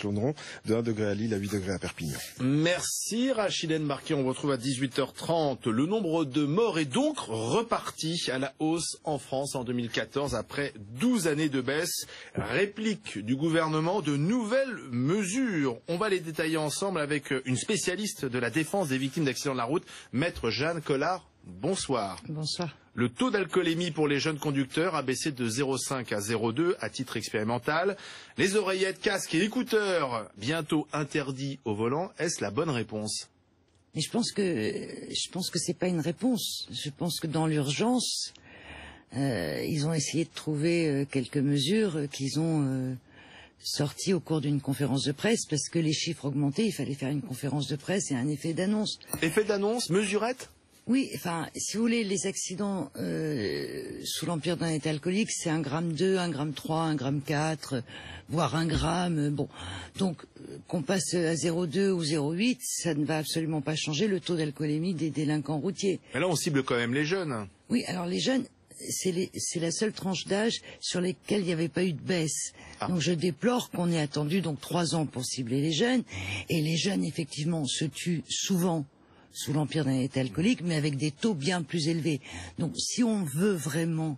cycloneront de 1 degré à Lille à 8 degrés à Perpignan. Merci Rachidine Marquet, on vous retrouve à 18h30. Le nombre de morts est donc reparti à la hausse en France en 2014 après 12 années de baisse. Réplique du gouvernement, de nouvelles mesures. On va les détailler ensemble avec une spécialiste de la défense des victimes d'accidents de la route, maître Jeanne Collard. Bonsoir. Bonsoir. Le taux d'alcoolémie pour les jeunes conducteurs a baissé de 0,5 à 0,2 à titre expérimental. Les oreillettes, casques et écouteurs bientôt interdits au volant. Est-ce la bonne réponse? Mais je pense que c'est pas une réponse. Je pense que dans l'urgence, ils ont essayé de trouver quelques mesures qu'ils ont sorties au cours d'une conférence de presse, parce que les chiffres augmentaient, il fallait faire une conférence de presse et un effet d'annonce. Effet d'annonce, mesurette? Oui, enfin, si vous voulez, les accidents sous l'empire d'un état alcoolique, c'est 1,2 gramme, 1,3 gramme, 1,4 gramme, voire 1 gramme. Bon, donc qu'on passe à 0,2 ou 0,8, ça ne va absolument pas changer le taux d'alcoolémie des délinquants routiers. Mais là, on cible quand même les jeunes. Oui, alors les jeunes, c'est la seule tranche d'âge sur lesquelles il n'y avait pas eu de baisse. Donc je déplore qu'on ait attendu donc 3 ans pour cibler les jeunes. Et les jeunes, effectivement, se tuent souvent sous l'empire d'un état alcoolique, mais avec des taux bien plus élevés. Donc si on veut vraiment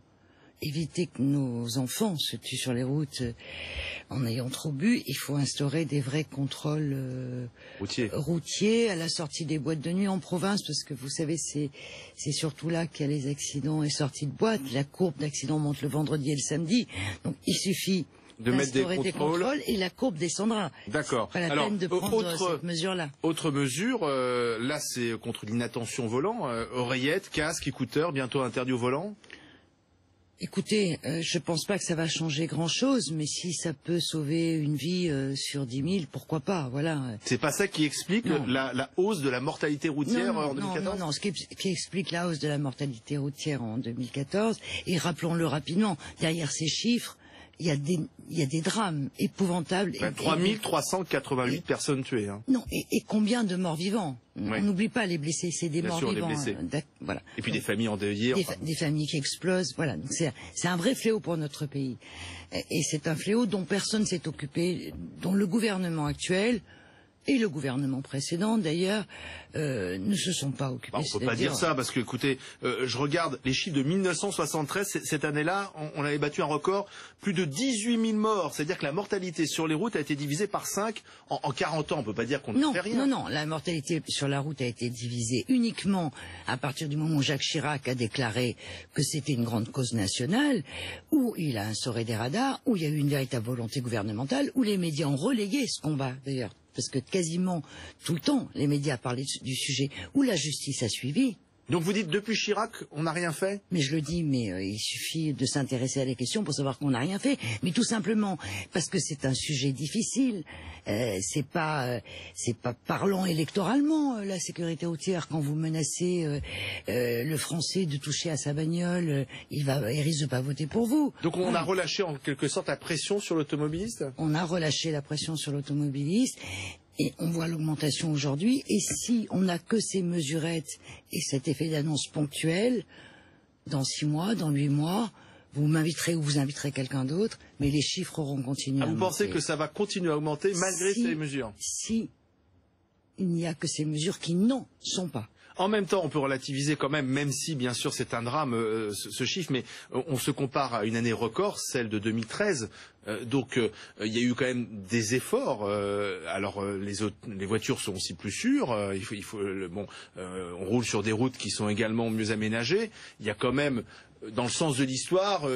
éviter que nos enfants se tuent sur les routes en ayant trop bu, il faut instaurer des vrais contrôles routiers à la sortie des boîtes de nuit en province, parce que vous savez, c'est surtout là qu'il y a les accidents et sorties de boîtes. La courbe d'accidents monte le vendredi et le samedi, donc il suffit de mettre des contrôles et la courbe descendra. D'accord. Pas la peine de prendre cette mesure-là. Autre mesure, là c'est contre l'inattention au volant, oreillettes, casques, écouteurs, bientôt interdits au volant. Écoutez, je pense pas que ça va changer grand-chose, mais si ça peut sauver une vie sur 10 000, pourquoi pas, voilà. C'est pas ça qui explique la hausse de la mortalité routière en 2014? Non, ce qui explique la hausse de la mortalité routière en 2014, et rappelons-le rapidement, derrière ces chiffres, il y a des drames épouvantables. 3388 personnes tuées. Hein. Non, et combien de morts vivants? On n'oublie pas les blessés, c'est des morts vivants. Voilà. Et puis des familles endeuillées. Des familles qui explosent, voilà. Donc c'est un vrai fléau pour notre pays. Et c'est un fléau dont personne s'est occupé, dont le gouvernement actuel et le gouvernement précédent, d'ailleurs, ne se sont pas occupés. On peut pas dire ça, parce que, écoutez, je regarde les chiffres de 1973, cette année-là, on avait battu un record, plus de 18 000 morts. C'est-à-dire que la mortalité sur les routes a été divisée par 5 en 40 ans. On peut pas dire qu'on ne fait rien. Non, la mortalité sur la route a été divisée uniquement à partir du moment où Jacques Chirac a déclaré que c'était une grande cause nationale, où il a instauré des radars, où il y a eu une véritable volonté gouvernementale, où les médias ont relégué ce combat, d'ailleurs. Parce que quasiment tout le temps, les médias parlaient du sujet, où la justice a suivi. Donc vous dites, depuis Chirac, on n'a rien fait? Mais je le dis, mais il suffit de s'intéresser à la question pour savoir qu'on n'a rien fait. Mais tout simplement parce que c'est un sujet difficile. C'est pas parlant électoralement, la sécurité routière. Quand vous menacez le Français de toucher à sa bagnole, il risque de pas voter pour vous. Donc on a relâché en quelque sorte la pression sur l'automobiliste? On a relâché la pression sur l'automobiliste. Et on voit l'augmentation aujourd'hui, et si on n'a que ces mesurettes et cet effet d'annonce ponctuel, dans 6 mois, dans 8 mois, vous m'inviterez ou vous inviterez quelqu'un d'autre, mais les chiffres auront continué à augmenter. Vous pensez que ça va continuer à augmenter malgré ces mesures? Si il n'y a que ces mesures qui n'en sont pas. En même temps, on peut relativiser quand même si bien sûr c'est un drame ce chiffre, mais on se compare à une année record, celle de 2013. Donc il y a eu quand même des efforts. Alors les voitures sont aussi plus sûres. On roule sur des routes qui sont également mieux aménagées. Il y a quand même, dans le sens de l'histoire,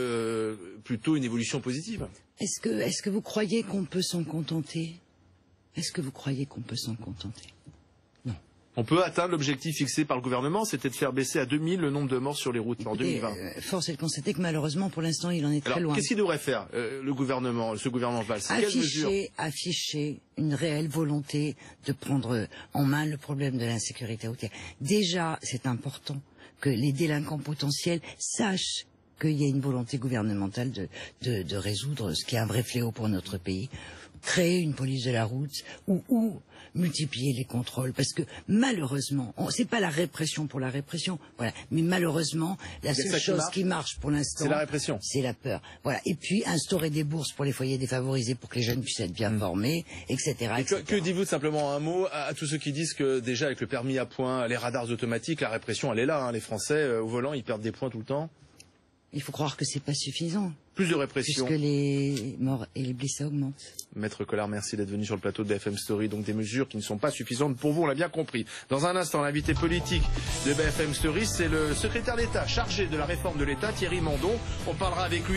plutôt une évolution positive. Est-ce que vous croyez qu'on peut s'en contenter? Est-ce que vous croyez qu'on peut s'en contenter? On peut atteindre l'objectif fixé par le gouvernement, c'était de faire baisser à 2000 le nombre de morts sur les routes en 2020. Force est de constater que malheureusement, pour l'instant, il en est très loin. Qu'est-ce qu'il devrait faire le gouvernement, ce gouvernement Valls? Afficher une réelle volonté de prendre en main le problème de l'insécurité routière. Déjà, c'est important que les délinquants potentiels sachent qu'il y a une volonté gouvernementale de résoudre ce qui est un vrai fléau pour notre pays. créer une police de la route ou multiplier les contrôles, parce que malheureusement, c'est pas la répression pour la répression, voilà, mais malheureusement, la seule chose qui marche pour l'instant, c'est la répression, c'est la peur, voilà. Et puis instaurer des bourses pour les foyers défavorisés pour que les jeunes puissent être bien formés, etc. Que dites-vous simplement un mot à tous ceux qui disent que déjà avec le permis à points, les radars automatiques, la répression elle est là, hein, les Français au volant ils perdent des points tout le temps. Il faut croire que c'est pas suffisant. Plus de répression. Puisque les morts et les blessés augmentent. Maître Collard, merci d'être venu sur le plateau de BFM Story. Donc des mesures qui ne sont pas suffisantes pour vous, on l'a bien compris. Dans un instant, l'invité politique de BFM Story, c'est le secrétaire d'État chargé de la réforme de l'État, Thierry Mandon. On parlera avec lui.